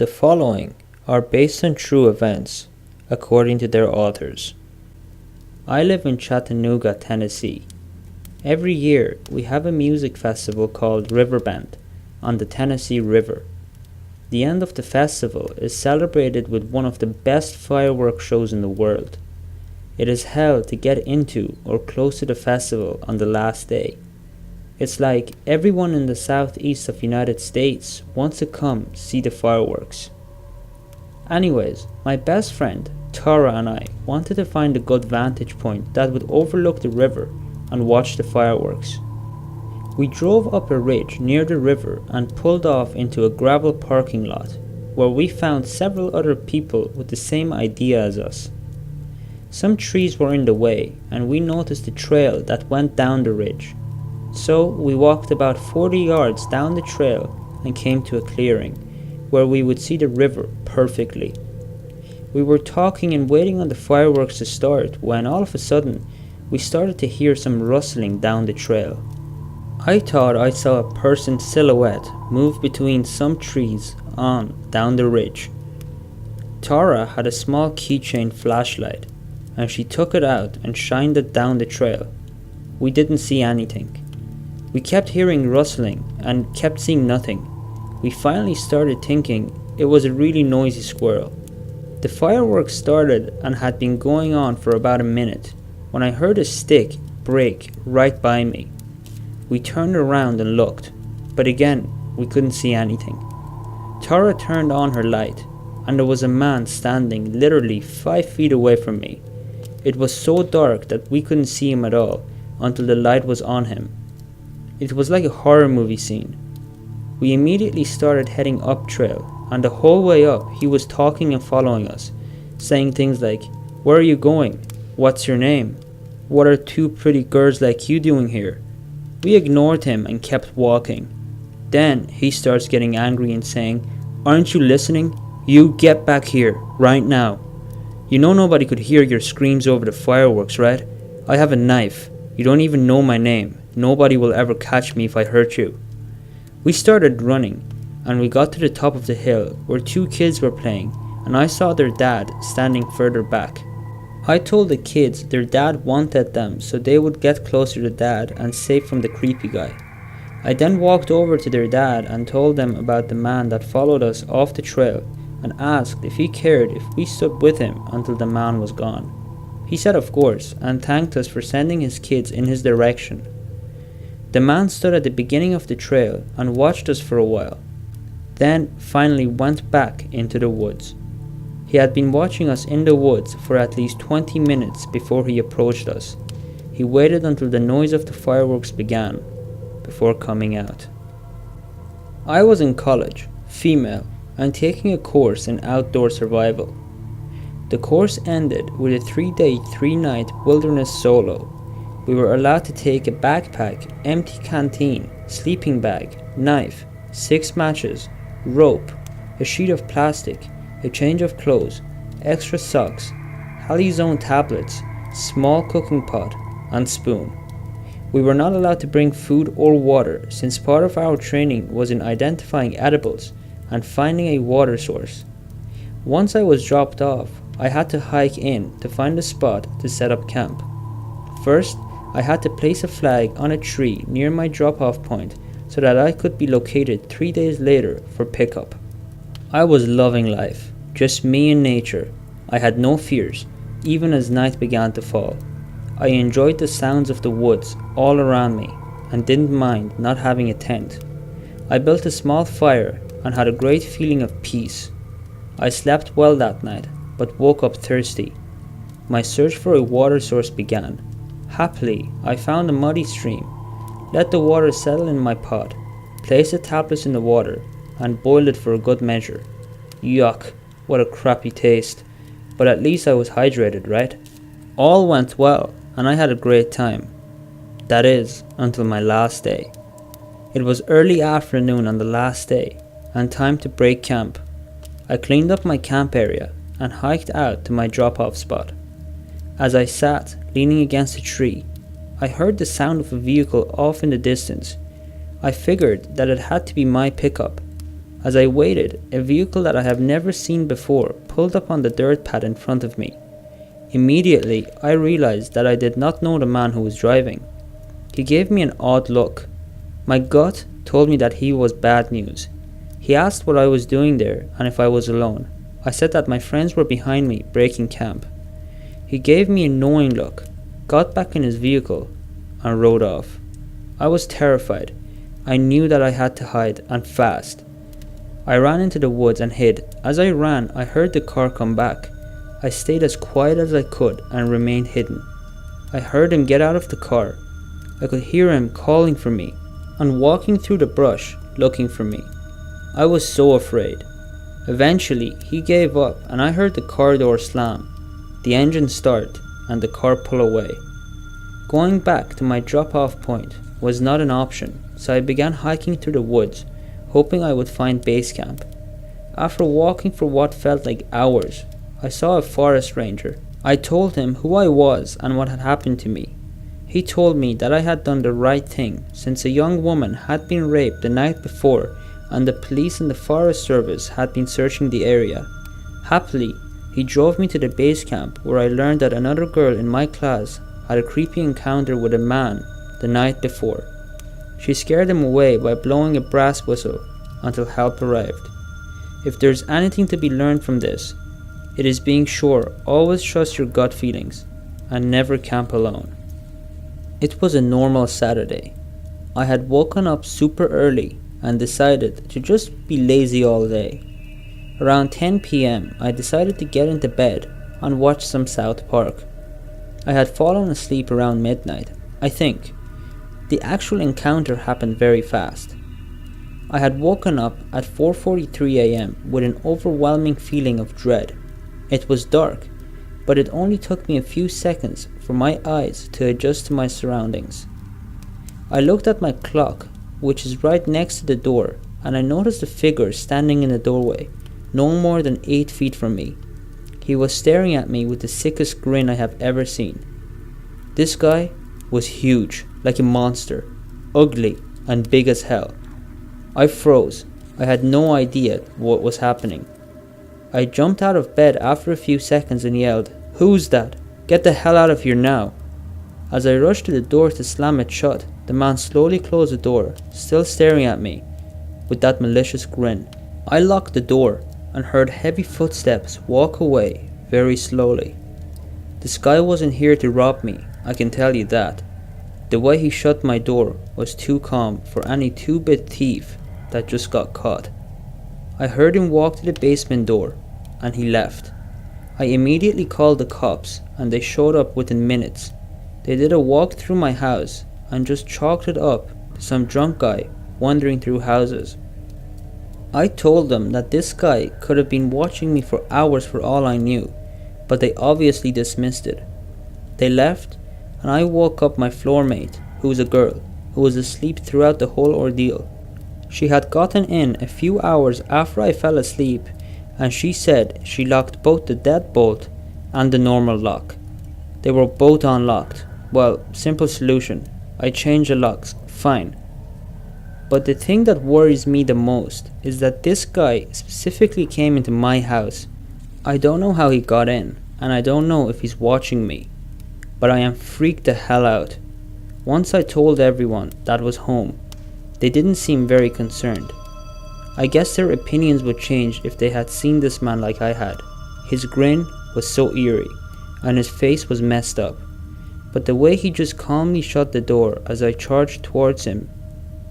The following are based on true events, according to their authors. I live in Chattanooga, Tennessee. Every year, we have a music festival called Riverbend on the Tennessee River. The end of the festival is celebrated with one of the best fireworks shows in the world. It is held to get into or close to the festival on the last day. It's like everyone in the southeast of United States wants to come see the fireworks. Anyways, my best friend, Tara, and I wanted to find a good vantage point that would overlook the river and watch the fireworks. We drove up a ridge near the river and pulled off into a gravel parking lot where we found several other people with the same idea as us. Some trees were in the way and we noticed a trail that went down the ridge. So we walked about 40 yards down the trail and came to a clearing where we would see the river perfectly. We were talking and waiting on the fireworks to start when all of a sudden we started to hear some rustling down the trail. I thought I saw a person's silhouette move between some trees on down the ridge. Tara had a small keychain flashlight and she took it out and shined it down the trail. We didn't see anything. We kept hearing rustling and kept seeing nothing. We finally started thinking it was a really noisy squirrel. The fireworks started and had been going on for about a minute when I heard a stick break right by me. We turned around and looked, but again we couldn't see anything. Tara turned on her light and there was a man standing literally 5 feet away from me. It was so dark that we couldn't see him at all until the light was on him. It was like a horror movie scene. We immediately started heading up trail, and the whole way up he was talking and following us, saying things like, "Where are you going? What's your name? What are two pretty girls like you doing here?" We ignored him and kept walking. Then he starts getting angry and saying, "Aren't you listening? You get back here, right now. You know nobody could hear your screams over the fireworks, right? I have a knife. You don't even know my name. Nobody will ever catch me if I hurt you." We started running, and we got to the top of the hill where two kids were playing, and I saw their dad standing further back. I told the kids their dad wanted them so they would get closer to dad and safe from the creepy guy. I then walked over to their dad and told them about the man that followed us off the trail and asked if he cared if we stood with him until the man was gone. He said of course and thanked us for sending his kids in his direction. The man stood at the beginning of the trail and watched us for a while, then finally went back into the woods. He had been watching us in the woods for at least 20 minutes before he approached us. He waited until the noise of the fireworks began before coming out. I was in college, female, and taking a course in outdoor survival. The course ended with a 3-day, 3-night wilderness solo. We were allowed to take a backpack, empty canteen, sleeping bag, knife, 6 matches, rope, a sheet of plastic, a change of clothes, extra socks, Halizone tablets, small cooking pot, and spoon. We were not allowed to bring food or water since part of our training was in identifying edibles and finding a water source. Once I was dropped off, I had to hike in to find a spot to set up camp. First, I had to place a flag on a tree near my drop-off point so that I could be located 3 days later for pickup. I was loving life, just me and nature. I had no fears, even as night began to fall. I enjoyed the sounds of the woods all around me and didn't mind not having a tent. I built a small fire and had a great feeling of peace. I slept well that night, but woke up thirsty. My search for a water source began. Happily, I found a muddy stream, let the water settle in my pot, placed the tablets in the water, and boiled it for a good measure. Yuck, what a crappy taste, but at least I was hydrated, right? All went well, and I had a great time. That is, until my last day. It was early afternoon on the last day, and time to break camp. I cleaned up my camp area and hiked out to my drop-off spot. As I sat, leaning against a tree, I heard the sound of a vehicle off in the distance. I figured that it had to be my pickup. As I waited, a vehicle that I have never seen before pulled up on the dirt pad in front of me. Immediately, I realized that I did not know the man who was driving. He gave me an odd look. My gut told me that he was bad news. He asked what I was doing there and if I was alone. I said that my friends were behind me breaking camp. He gave me a knowing look, got back in his vehicle, and rode off. I was terrified. I knew that I had to hide, and fast. I ran into the woods and hid. As I ran, I heard the car come back. I stayed as quiet as I could and remained hidden. I heard him get out of the car. I could hear him calling for me and walking through the brush looking for me. I was so afraid. Eventually, he gave up and I heard the car door slam, the engine start, and the car pull away. Going back to my drop-off point was not an option, so I began hiking through the woods, hoping I would find base camp. After walking for what felt like hours, I saw a forest ranger. I told him who I was and what had happened to me. He told me that I had done the right thing since a young woman had been raped the night before and the police and the forest service had been searching the area. Happily, he drove me to the base camp where I learned that another girl in my class had a creepy encounter with a man the night before. She scared him away by blowing a brass whistle until help arrived. If there's anything to be learned from this, it is being sure always trust your gut feelings and never camp alone. It was a normal Saturday. I had woken up super early and decided to just be lazy all day. Around 10 p.m. I decided to get into bed and watch some South Park. I had fallen asleep around midnight, I think. The actual encounter happened very fast. I had woken up at 4:43 a.m. with an overwhelming feeling of dread. It was dark, but it only took me a few seconds for my eyes to adjust to my surroundings. I looked at my clock, which is right next to the door, and I noticed a figure standing in the doorway, no more than 8 feet from me. He was staring at me with the sickest grin I have ever seen. This guy was huge, like a monster, ugly, and big as hell. I froze. I had no idea what was happening. I jumped out of bed after a few seconds and yelled, "Who's that? Get the hell out of here now." As I rushed to the door to slam it shut, the man slowly closed the door, still staring at me with that malicious grin. I locked the door and heard heavy footsteps walk away very slowly. This guy wasn't here to rob me, I can tell you that. The way he shut my door was too calm for any two-bit thief that just got caught. I heard him walk to the basement door and he left. I immediately called the cops and they showed up within minutes. They did a walk through my house and just chalked it up to some drunk guy wandering through houses. I told them that this guy could have been watching me for hours for all I knew, but they obviously dismissed it. They left and I woke up my floor mate, who was a girl, who was asleep throughout the whole ordeal. She had gotten in a few hours after I fell asleep and she said she locked both the deadbolt and the normal lock. They were both unlocked. Well, simple solution. I changed the locks, fine. But the thing that worries me the most is that this guy specifically came into my house. I don't know how he got in, and I don't know if he's watching me, but I am freaked the hell out. Once I told everyone that was home, they didn't seem very concerned. I guess their opinions would change if they had seen this man like I had. His grin was so eerie, and his face was messed up. But the way he just calmly shut the door as I charged towards him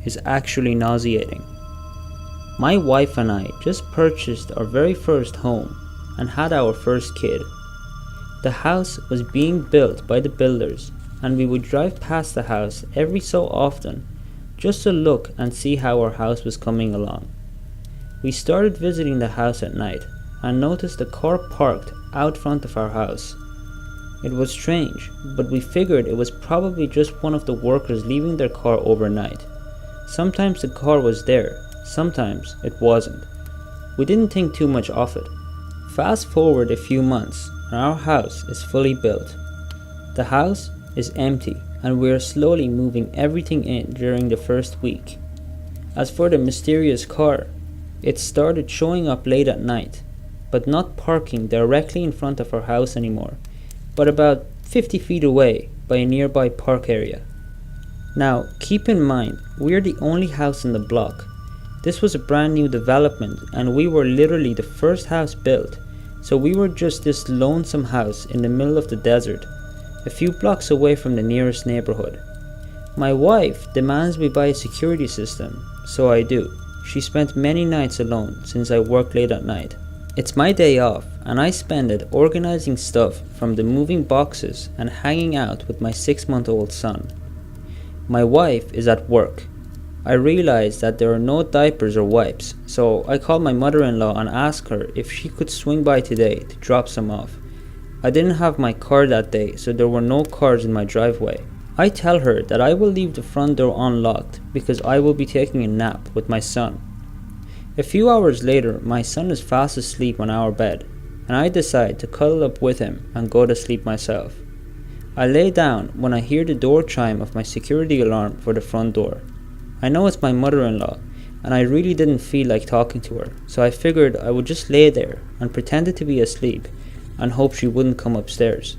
is actually nauseating. My wife and I just purchased our very first home and had our first kid. The house was being built by the builders and we would drive past the house every so often just to look and see how our house was coming along. We started visiting the house at night and noticed a car parked out front of our house. It was strange, but we figured it was probably just one of the workers leaving their car overnight. Sometimes the car was there, sometimes it wasn't. We didn't think too much of it. Fast forward a few months and our house is fully built. The house is empty and we are slowly moving everything in during the first week. As for the mysterious car, It started showing up late at night, but not parking directly in front of our house anymore, but about 50 feet away by a nearby park area. Now, keep in mind, we're the only house in the block. This was a brand new development and we were literally the first house built, so we were just this lonesome house in the middle of the desert, a few blocks away from the nearest neighborhood. My wife demands we buy a security system, so I do. She spent many nights alone since I work late at night. It's my day off and I spend it organizing stuff from the moving boxes and hanging out with my 6-month-old son. My wife is at work. I realize that there are no diapers or wipes, so I call my mother-in-law and ask her if she could swing by today to drop some off. I didn't have my car that day, so there were no cars in my driveway. I tell her that I will leave the front door unlocked because I will be taking a nap with my son. A few hours later, my son is fast asleep on our bed, and I decide to cuddle up with him and go to sleep myself. I lay down when I hear the door chime of my security alarm for the front door. I know it's my mother-in-law, and I really didn't feel like talking to her, so I figured I would just lay there and pretend to be asleep and hope she wouldn't come upstairs.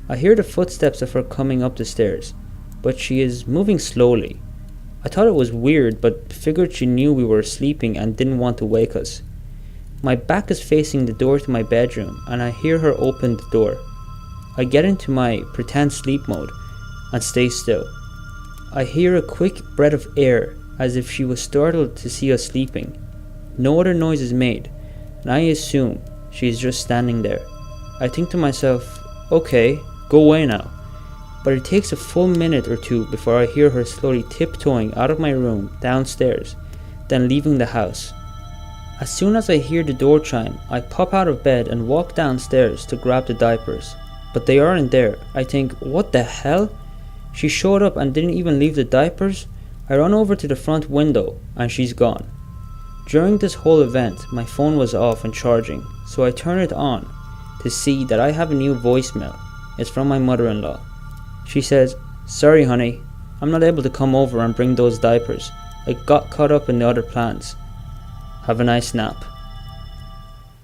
I hear the footsteps of her coming up the stairs, but she is moving slowly. I thought it was weird, but figured she knew we were sleeping and didn't want to wake us. My back is facing the door to my bedroom, and I hear her open the door. I get into my pretend sleep mode and stay still. I hear a quick breath of air as if she was startled to see us sleeping. No other noise is made, and I assume she is just standing there. I think to myself, okay, go away now. But it takes a full minute or two before I hear her slowly tiptoeing out of my room downstairs, then leaving the house. As soon as I hear the door chime, I pop out of bed and walk downstairs to grab the diapers. But they aren't there. I think, what the hell? She showed up and didn't even leave the diapers? I run over to the front window and she's gone. During this whole event, my phone was off and charging, so I turn it on to see that I have a new voicemail. It's from my mother-in-law. She says, "Sorry honey, I'm not able to come over and bring those diapers. I got caught up in the other plans. Have a nice nap."